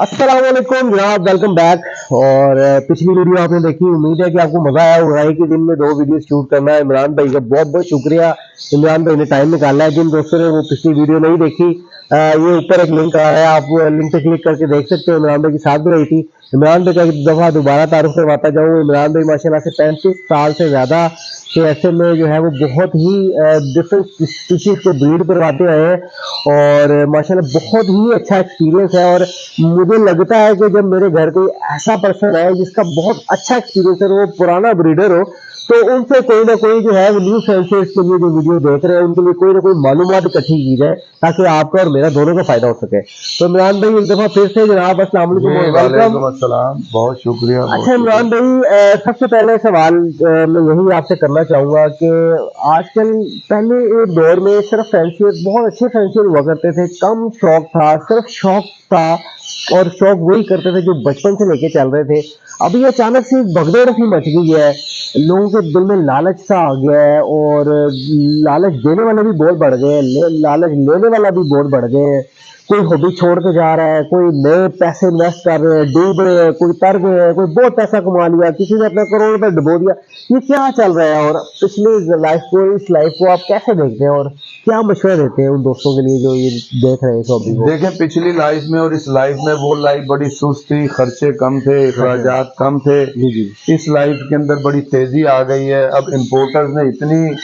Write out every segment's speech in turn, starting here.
अस्सलाम वालेकुम जनाब, वेलकम बैक। और पिछली वीडियो आपने देखी, उम्मीद है कि आपको मजा आया होगा। एक ही दिन में 2 वीडियो शूट करना है। इमरान भाई का बहुत बहुत शुक्रिया। इमरान भाई ने टाइम निकाला है। जिन दोस्तों ने वो पिछली वीडियो नहीं देखी, ये ऊपर एक लिंक आ रहा है, आप वो लिंक पे क्लिक करके देख सकते हो। इमरान भाई की साथ भी रही थी। इमरान भाई का एक दफा दोबारा तारुफ करवाता जाऊँ। इमरान भाई माशाल्लाह से 35 साल से ज्यादा के ऐसे में जो है वो बहुत ही डिफरेंट स्पीशीज को ब्रीड करवाते हैं और माशाल्लाह बहुत ही अच्छा एक्सपीरियंस है। और मुझे लगता है कि जब मेरे घर कोई ऐसा पर्सन है जिसका बहुत अच्छा एक्सपीरियंस है, वो पुराना ब्रीडर हो, तो उनसे कोई ना कोई जो है वो न्यू फेंसियर्स के लिए जो वीडियो देख रहे हैं उनके लिए कोई ना कोई मालूमात इकट्ठी की जाए ताकि आपका और मेरा दोनों का फायदा हो सके। तो इमरान भाई एक दफा फिर से जनाब अस्सलाम वालेकुम। अस्सलाम, बहुत शुक्रिया। अच्छा इमरान भाई, सबसे पहले सवाल मैं यही आपसे करना चाहूंगा कि आजकल पहले एक दौर में सिर्फ फैंसियर, बहुत अच्छे फैंसियर हुआ करते थे, कम शौक था, सिर्फ शौक था और शौक वही करते थे जो बचपन से लेके चल रहे थे। अभी अचानक से एक भगदड़ सी मच गई है, लोगों के दिल में लालच सा आ गया है और लालच देने वाले भी बहुत बढ़ गए हैं, लालच लेने वाला भी बहुत बढ़ गए हैं। कोई हॉबी छोड़ के जा रहा है, कोई नए पैसे इन्वेस्ट कर रहे हैं, डूब रहे हैं, कोई तर गए हैं, कोई बहुत पैसा कमा लिया, किसी ने अपना करोड़ रुपए डुबो दिया। ये क्या चल रहा है और पिछली लाइफ को, इस लाइफ को आप कैसे देखते हैं और क्या मशवरा देते हैं उन दोस्तों के लिए जो ये देख रहे हैं इस हॉबी को? देखें, पिछली लाइफ में और इस लाइफ में वो लाइफ बड़ी सुस्त थी, खर्चे कम थे, अखराजात कम थे। इस लाइफ के अंदर बड़ी तेजी आ गई है। अब इम्पोर्टर्स ने इतनी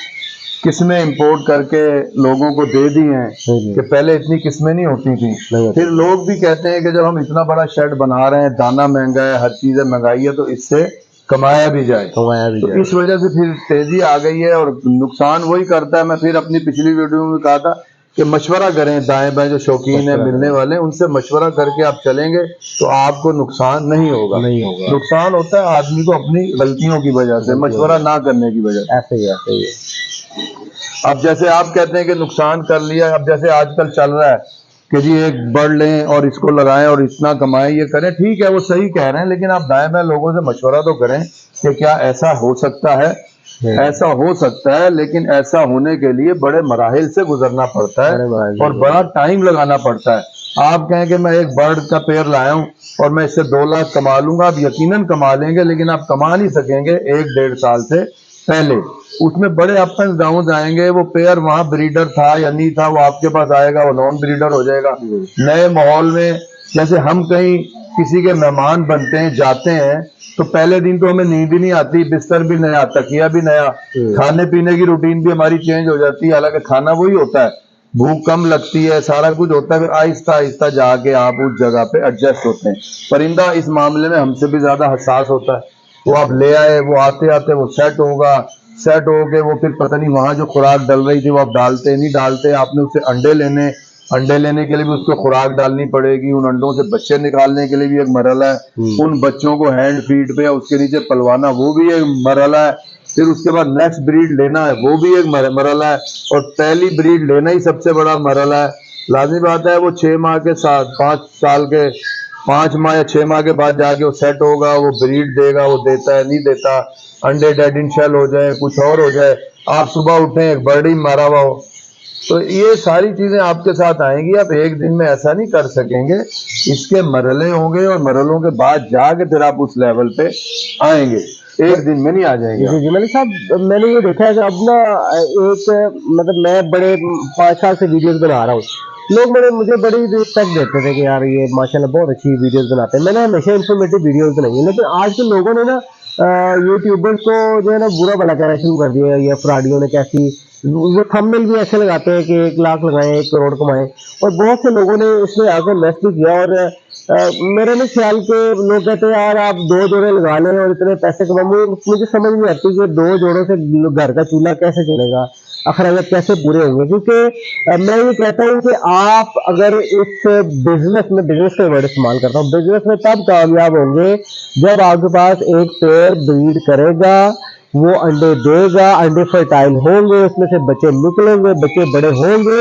किस्में इंपोर्ट करके लोगों को दे दी हैं कि पहले इतनी किस्में नहीं होती थी। फिर लोग भी कहते हैं कि जब हम इतना बड़ा शेड बना रहे हैं, दाना महंगा है, हर चीज़ महंगाई है, तो इससे कमाया भी जाए। तो इस वजह से फिर तेजी आ गई है और नुकसान वही करता है। मैं फिर अपनी पिछली वीडियो में कहा था कि मशवरा करें, दाएं बाएं जो शौकीन है मिलने वाले, उनसे मशवरा करके आप चलेंगे तो आपको नुकसान नहीं होगा। नुकसान होता है आदमी को अपनी गलतियों की वजह से, मशवरा ना करने की वजह से। ऐसे ही अब जैसे आप कहते हैं कि नुकसान कर लिया, अब जैसे आजकल चल रहा है कि जी एक बर्ड लें और इसको लगाएं और इतना कमाएं, ये करें, ठीक है, वो सही कह रहे हैं, लेकिन आप दाएं बाएं लोगों से मशवरा तो करें कि क्या ऐसा हो सकता है। ऐसा हो सकता है, लेकिन ऐसा होने के लिए बड़े मराहिल से गुजरना पड़ता है और बड़ा टाइम लगाना पड़ता है। आप कहें कि मैं एक बर्ड का पेयर लाया हूं और मैं इससे 2 लाख कमा लूंगा, आप यकीनन कमा लेंगे, लेकिन आप कमा नहीं सकेंगे 1-1.5 साल से पहले। उसमें बड़े अप एंड डाउन आएंगे। वो पेयर वहां ब्रीडर था या नहीं था, वो आपके पास आएगा, वो नॉन ब्रीडर हो जाएगा। नए माहौल में जैसे हम कहीं किसी के मेहमान बनते हैं, जाते हैं, तो पहले दिन तो हमें नींद ही नहीं आती, बिस्तर भी नया, तकिया भी नया, खाने पीने की रूटीन भी हमारी चेंज हो जाती है। हालांकि खाना वही होता है, भूख कम लगती है, सारा कुछ होता है, फिर आहिस्ता आहिस्ता जाके आप उस जगह पे एडजस्ट होते हैं। परिंदा इस मामले में हमसे भी ज्यादा हसास होता है। वो आप ले आए, वो आते आते वो सेट होगा, सेट हो के वो फिर पता नहीं वहां जो खुराक डल रही थी वो आप डालते नहीं डालते, आपने उससे अंडे लेने, अंडे लेने के लिए भी उसको खुराक डालनी पड़ेगी, उन अंडों से बच्चे निकालने के लिए भी एक मरहला है, उन बच्चों को हैंड फीड पे उसके नीचे पलवाना वो भी एक मरहला है, फिर उसके बाद नेक्स्ट ब्रीड लेना है वो भी एक मरहला है, और पहली ब्रीड लेना ही सबसे बड़ा मरहला है। लाजमी बात है वो 6 माह के साथ 5 साल के 5 माह या 6 माह के बाद जाके वो सेट होगा, वो ब्रीड देगा, वो देता है नहीं देता, अंडे डेड इन शेल हो जाए, कुछ और हो जाए, आप सुबह उठें एक बर्ड ही मारा हुआ हो, तो ये सारी चीजें आपके साथ आएंगी। आप एक दिन में ऐसा नहीं कर सकेंगे, इसके मरहले होंगे और मरहलों के बाद जाके फिर आप उस लेवल पे आएंगे, एक दिन में नहीं आ जाएंगे। जी मलिक साहब, मैंने ये देखा है कि अब ना एक मतलब मैं बड़े 5 साल से वीडियोस बना रहा हूँ, लोग मुझे बड़ी रिस्पेक्ट देते थे कि यार ये माशाल्लाह बहुत अच्छी वीडियोस बनाते हैं। मैंने हमेशा इन्फॉर्मेटिव वीडियोस बनाई है, लेकिन आज के लोगों ने ना यूट्यूबर्स को जो है ना बुरा भला कहना शुरू कर दिया है। ये फ्रॉडियों ने कैसी, वो थंबनेल भी ऐसे लगाते हैं कि 1 लाख लगाएं 1 करोड़ कमाएं, और बहुत से लोगों ने इसमें आकर मैच भी किया। और मेरे में ख्याल के लोग कहते हैं यार आप 2 जोड़े लगा लें और इतने पैसे कमाएं। मुझे समझ नहीं आती कि 2 जोड़ों से घर का चूल्हा कैसे चलेगा, अखराजात कैसे पूरे होंगे। क्योंकि मैं ये कहता हूँ कि आप अगर इस बिजनेस में, बिजनेस का वर्ड इस्तेमाल करता हूँ, बिजनेस में तब कामयाब होंगे जब आपके पास एक पेयर ब्रीड करेगा, वो अंडे देगा, अंडे फर्टाइल होंगे, उसमें से बच्चे निकलेंगे, बच्चे बड़े होंगे,